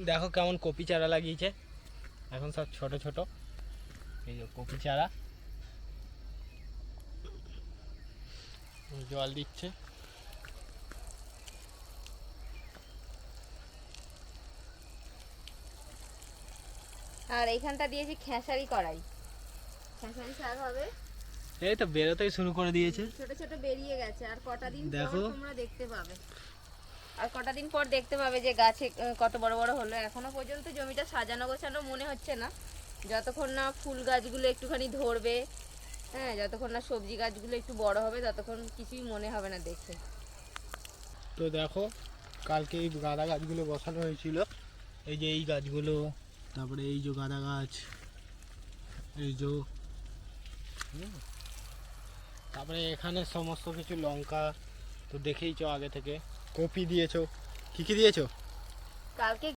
দেখো কেমন কপি চারা লাগিয়েছে, এখন সব ছোট ছোট। এই যে কপি চারা, জল দিচ্ছে। আর এইখানটা দিয়েছি খেসারি কড়াই, খেসারি শাক হবে। এই তো বেরোতেই শুরু করে দিয়েছে। ছোট ছোট বেরিয়ে গেছে, আর কটা দিন দেখো। পর তোমরা দেখতে পাবে। আর কটা দিন পর দেখতে পাবে যে গাছে কত বড় বড় হলো। এখনো পর্যন্ত জমিটা সাজানো গোছানো মনে হচ্ছে না, যতক্ষণ না ফুল গাছগুলো একটুখানি ধরবে, হ্যাঁ, যতক্ষণ না সবজি গাছগুলো একটু বড় হবে ততক্ষণ কিছুই মনে হবে না দেখে। তো দেখো, কালকে এই গাঁদা গাছগুলো বসানো হয়েছিল, এই যে এই গাছগুলো, তারপরে এই যে গাঁদা গাছ, এই যে তারপরে এখানে সমস্ত কিছু লঙ্কা তো দেখেইছো আগে থেকে। কপি দিয়েছো, কি কি দিয়েছো? কালকে